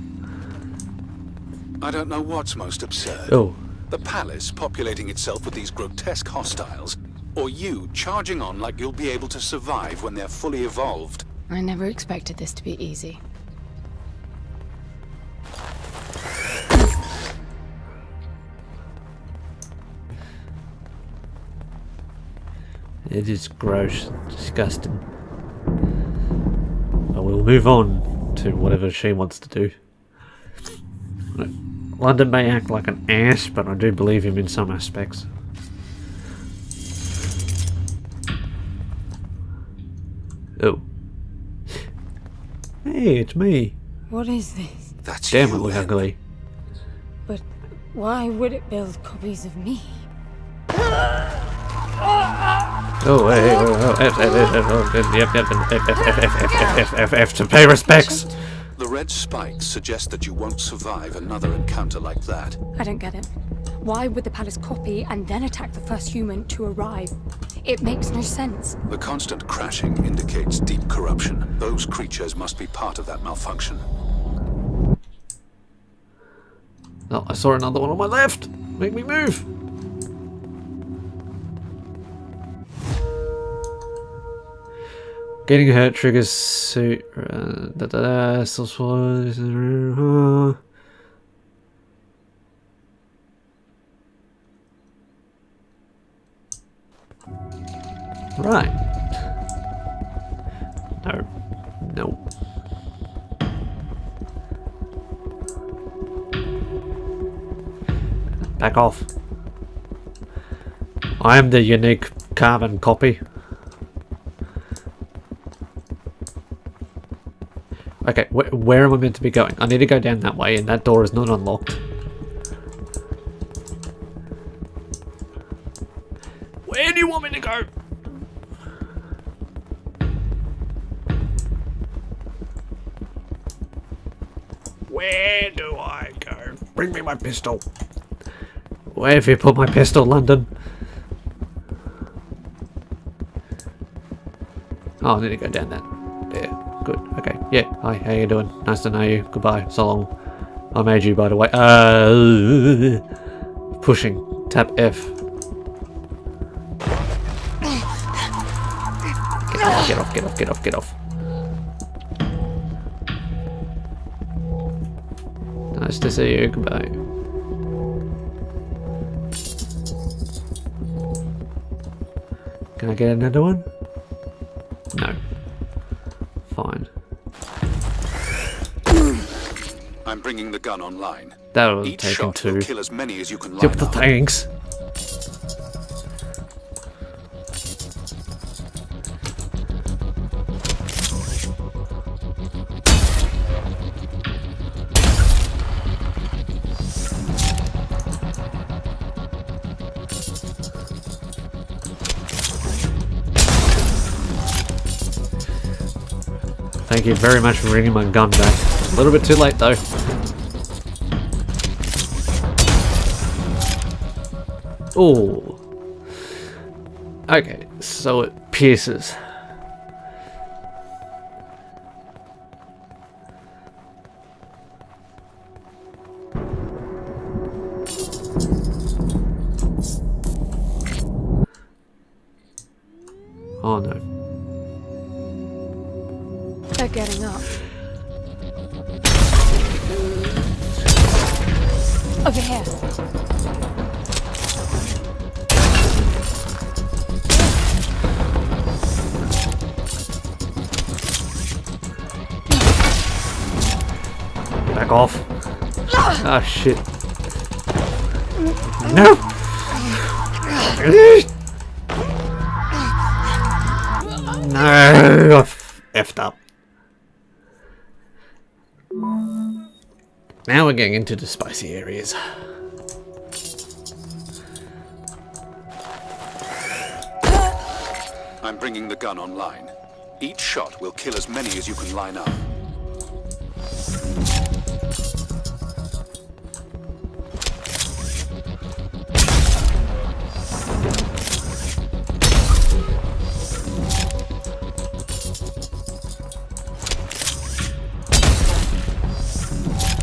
I don't know what's most absurd. Oh. The palace populating itself with these grotesque hostiles, or you charging on like you'll be able to survive when they're fully evolved. I never expected this to be easy. It is gross, disgusting. But we'll move on to whatever she wants to do. London may act like an ass, but I do believe him in some aspects. Oh. Hey, it's me. What is this? That's Damn, you, it look Em. ugly. But why would it build copies of me? Oh, hey, F to pay respects. The red spikes suggest that you won't survive another encounter like that. I don't get it. Why would the palace copy and then attack the first human to arrive? It makes no sense. The constant crashing indicates deep corruption. Those creatures must be part of that malfunction. Oh, I saw another one on my left. Make me move. Getting hurt triggers suit. Right. No. No. Back off. I am the unique carbon copy. Okay, where am I meant to be going? I need to go down that way, and that door is not unlocked. Where do you want me to go? Where do I go? Bring me my pistol. Where have you put my pistol, London? Oh, I need to go down that. There. Good. Okay. Yeah. Hi. How you doing? Nice to know you. Goodbye. So long. I made you, by the way. Pushing. Tap F. Get off. Get off. Get off. Get off. Nice to see you. Goodbye. Can I get another one? No. Fine. I'm bringing the gun online. That would have Each taken shot will 2. kill as many as you can Yep, line the up. thanks. Thank you very much for bringing my gun back. A little bit too late though. Oh. Okay, so it pierces. Oh no. They're getting up. Over here. Back off. Ah, shit. No! No! I effed up. Now we're getting into the spicy areas. I'm bringing the gun online. Each shot will kill as many as you can line up.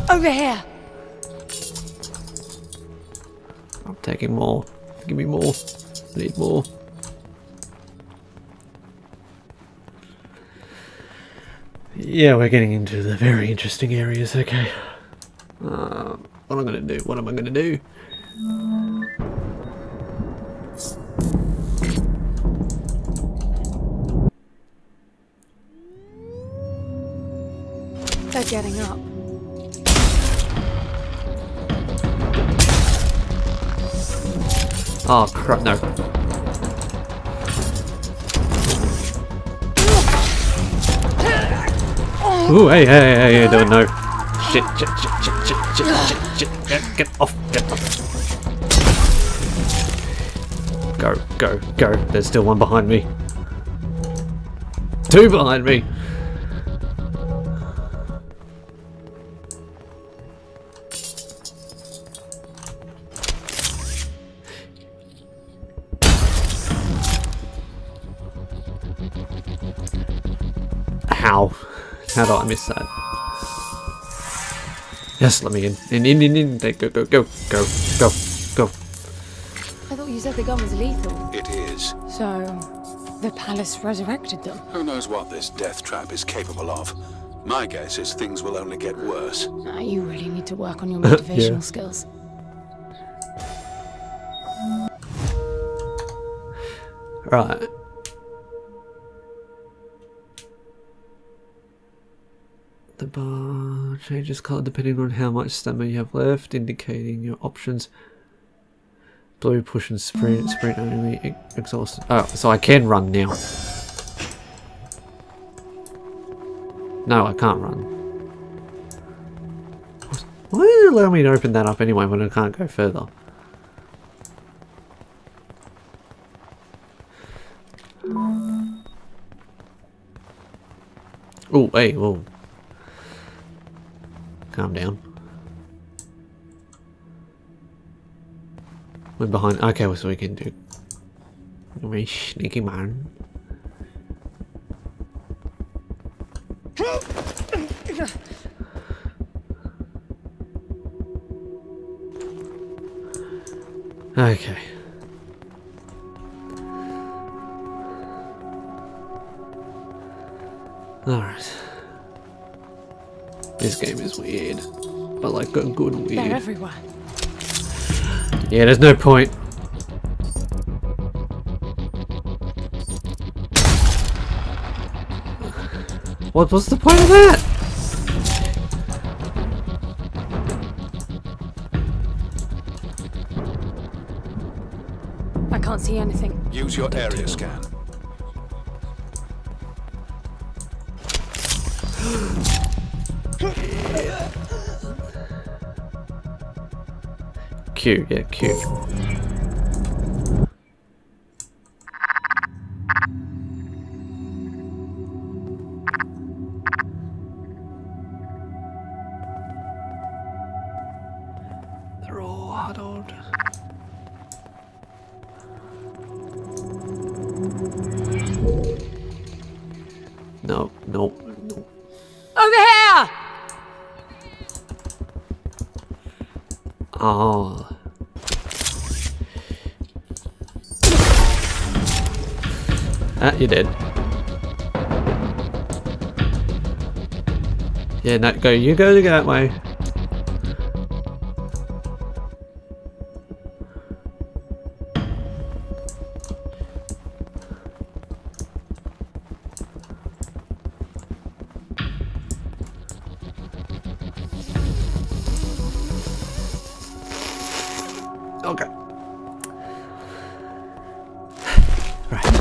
Over here. I'm taking more. Give me more. I need more. Yeah, we're getting into the very interesting areas. Okay. What am I gonna do? What am I gonna do? They're getting up. Oh crap! No. Ooh, hey, you don't know. Shit. Get off. Go. There's still one behind me. 2 behind me. How? How do I miss that? Yes, let me in. In. Go. I thought you said the gun was lethal. It is. So, the palace resurrected them. Who knows what this death trap is capable of? My guess is things will only get worse. You really need to work on your motivational Yeah. skills. Right. The bar changes colour depending on how much stamina you have left, indicating your options. Blue, push and sprint only, exhausted. Oh, so I can run now. No, I can't run. Why did it allow me to open that up anyway when I can't go further? Oh, hey, whoa. Calm down. We're behind. Okay, so we can do. We sneaky man. Okay. Alright. This game is weird. But like a good They're weird. everywhere. Yeah, there's no point. What's the point of that? see anything. Use your area scan. Q, yeah, Q. They're all huddled. No, no, no. Over here! Oh. Ah, you're dead. Yeah, no, go. You go that way. Okay. Right.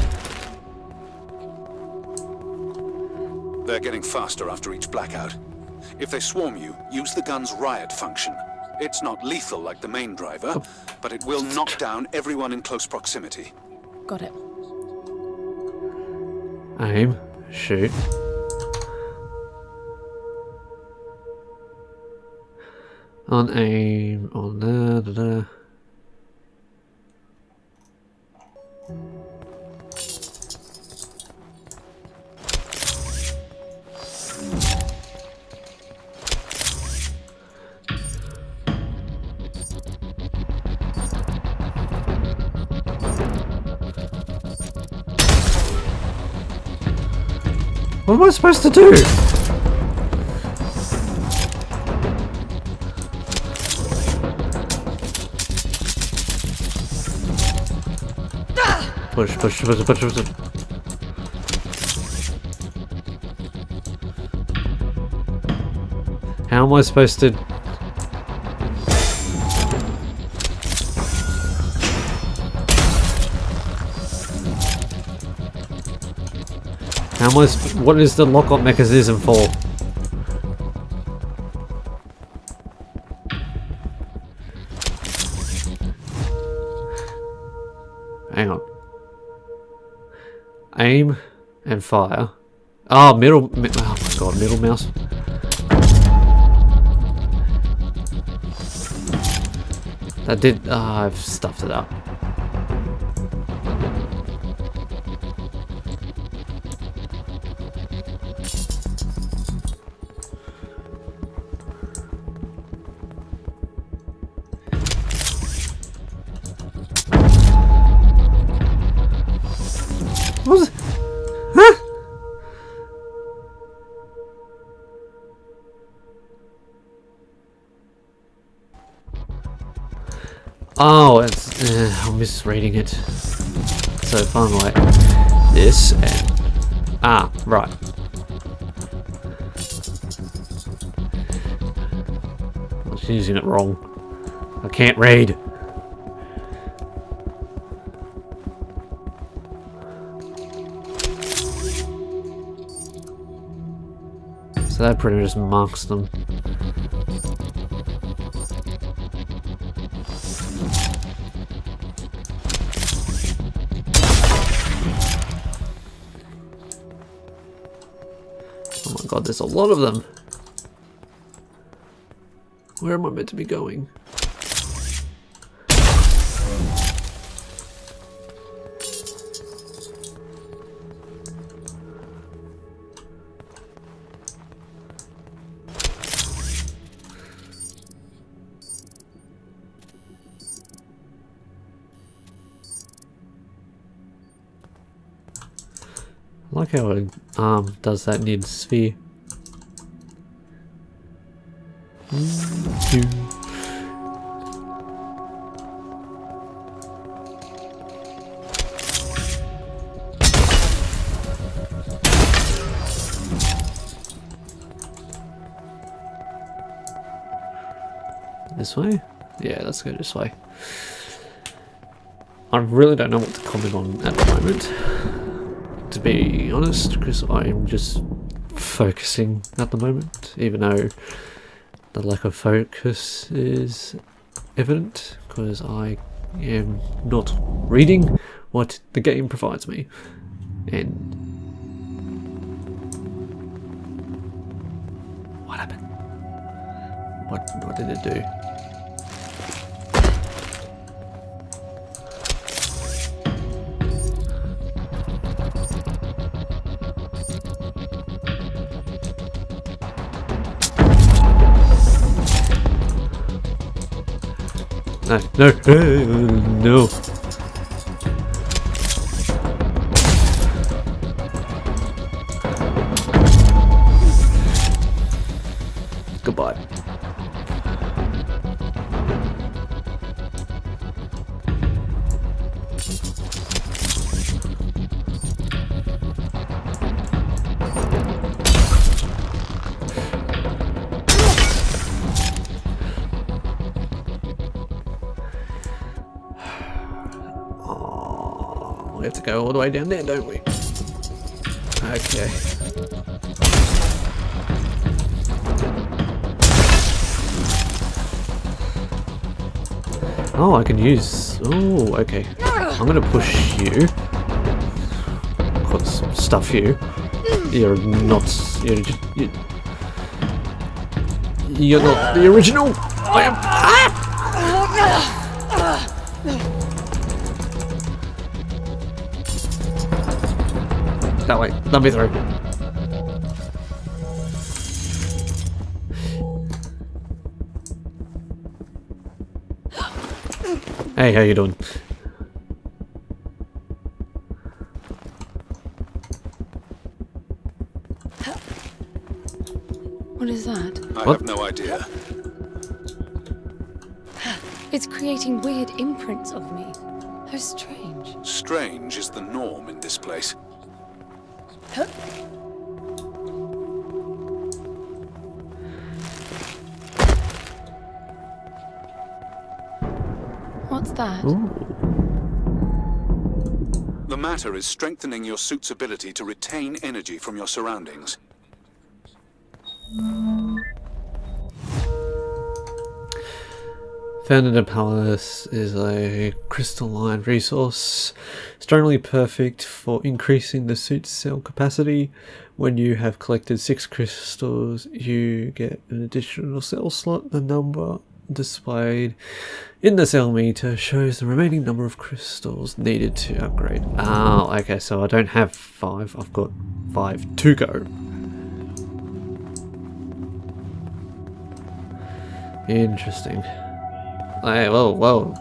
They're getting faster after each blackout. If they swarm you, use the gun's riot function. It's not lethal like the main driver, but it will knock down everyone in close proximity. Got it. Aim. Shoot. On aim. On da. What am I supposed to do? Push, push, push, push, push. How am I supposed to... How am I what is the lock-up mechanism for? Hang on. Aim and fire. Oh, middle. Oh my god, middle mouse. That did. I've stuffed it up. What was it? Huh? Oh, it's, I'm misreading it. So if I'm like this and right. I was using it wrong. I can't read. So that pretty much just marks them. Oh my god, there's a lot of them. Where am I meant to be going? I like how it does that near the sphere. This way? Yeah, let's go this way. I really don't know what to comment on at the moment, to be honest, because I'm just focusing at the moment, even though the lack of focus is evident, because I am not reading what the game provides me. And what happened? What did it do? No. Goodbye. We have to go all the way down there, don't we? Okay. Oh, I can use... Oh, okay. I'm gonna push you. Of course, stuff you. You're not... You're not the original! I am... Ah! That way. Let me through. Hey, how you doing? What is that? I have no idea. It's creating weird imprints of me. How strange. Strange is the norm in this place. What's that? Ooh. The matter is strengthening your suit's ability to retain energy from your surroundings. Found in a palace is a crystalline resource, strongly perfect for increasing the suit's cell capacity. When you have collected 6 crystals, you get an additional cell slot. The number displayed in the cell meter shows the remaining number of crystals needed to upgrade. Oh, okay, so I don't have 5, I've got 5 to go. Interesting. Hey, whoa.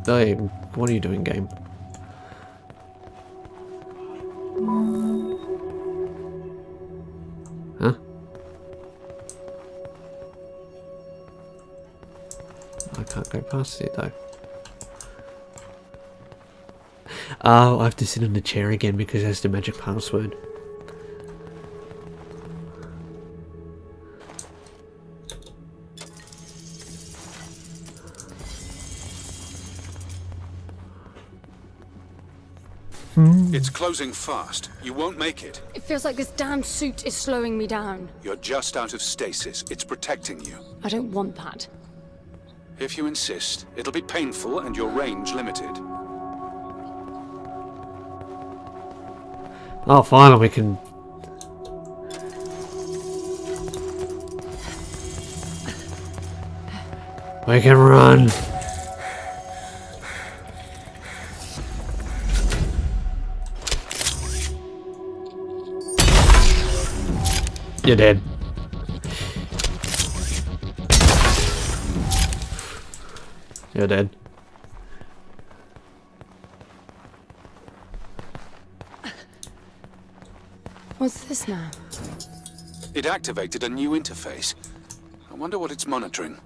Hey, what are you doing, game? Huh? I can't go past it, though. Oh, I have to sit in the chair again because it has the magic password. It's closing fast. You won't make it. It feels like this damn suit is slowing me down. You're just out of stasis. It's protecting you. I don't want that. If you insist, it'll be painful and your range limited. Oh, finally we can... We can run. You're dead. You're dead. What's this now? It activated a new interface. I wonder what it's monitoring.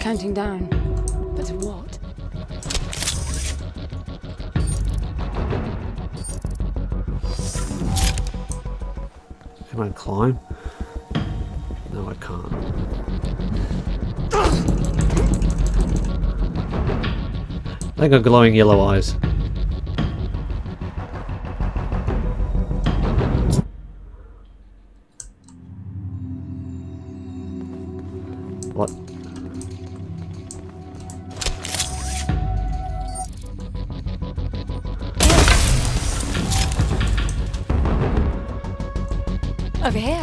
counting down. But to what? Can I climb? No, I can't. They got glowing yellow eyes. What? Over here.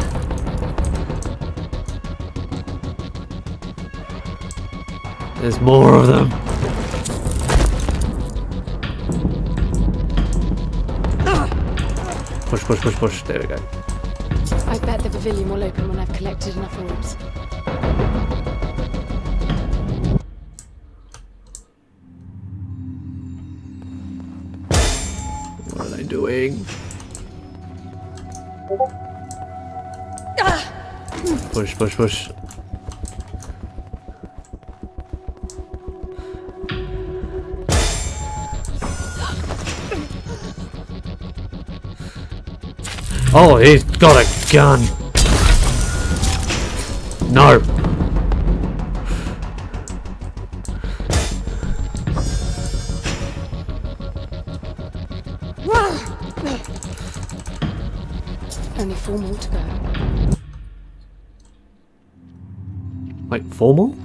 There's more of them. Push, push, push, push. There we go. I bet the pavilion will open when I've collected enough orbs. What are they doing? Push, push, push. Oh, he's got a gun. No. Only 4 more to go. Wait, formal?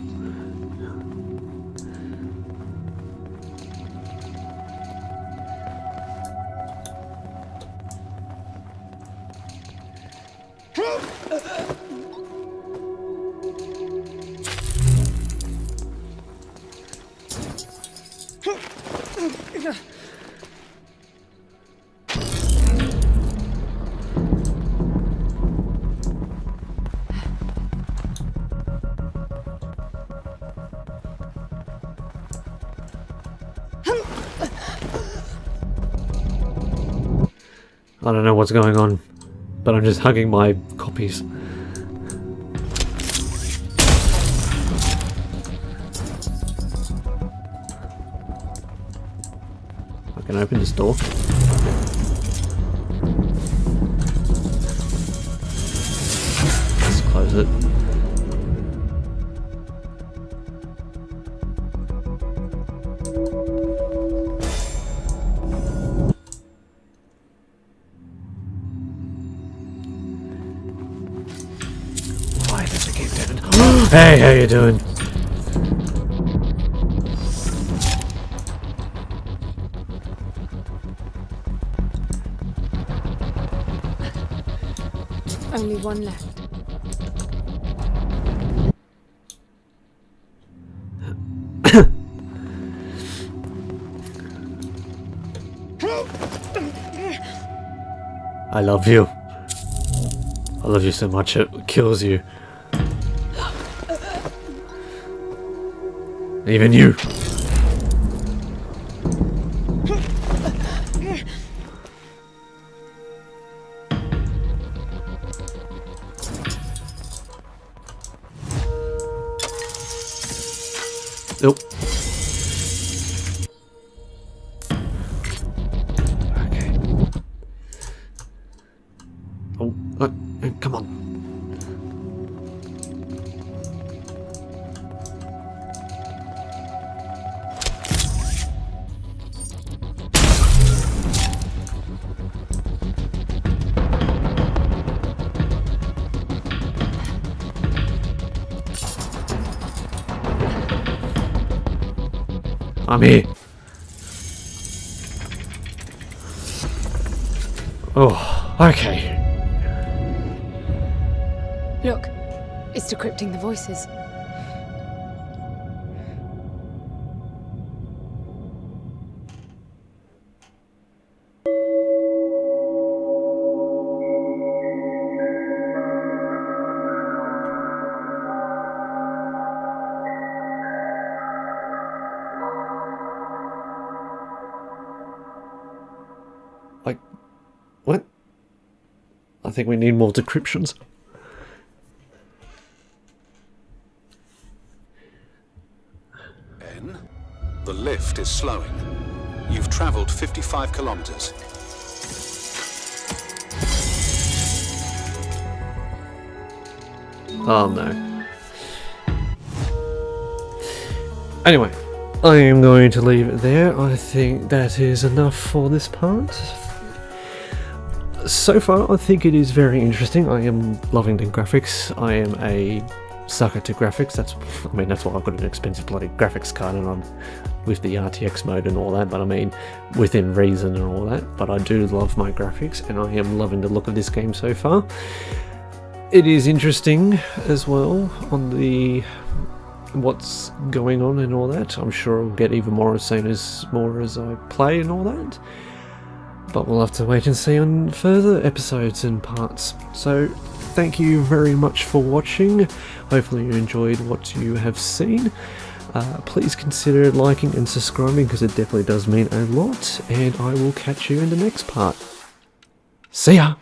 I don't know what's going on, but I'm just hugging my copies. I can open this door. Let's close it. Why does it keep doing it? Hey, how you doing? Only one left. I love you. I love you so much it kills you. Even you. Nope. Okay. Oh, come on. I'm here. Oh, okay. Look, it's decrypting the voices. Like, what? I think we need more decryptions. 10. The lift is slowing. You've traveled 55 kilometers. Oh no. Anyway, I am going to leave it there. I think that is enough for this part. So far, I think it is very interesting. I am loving the graphics. I am a sucker to graphics. That's why I've got an expensive bloody graphics card, and I'm with the RTX mode and all that, but I mean, within reason and all that. But I do love my graphics, and I am loving the look of this game so far. It is interesting as well on the what's going on and all that. I'm sure I'll get even more as I play and all that. But we'll have to wait and see on further episodes and parts. So thank you very much for watching. Hopefully you enjoyed what you have seen. Please consider liking and subscribing, because it definitely does mean a lot. And I will catch you in the next part. See ya!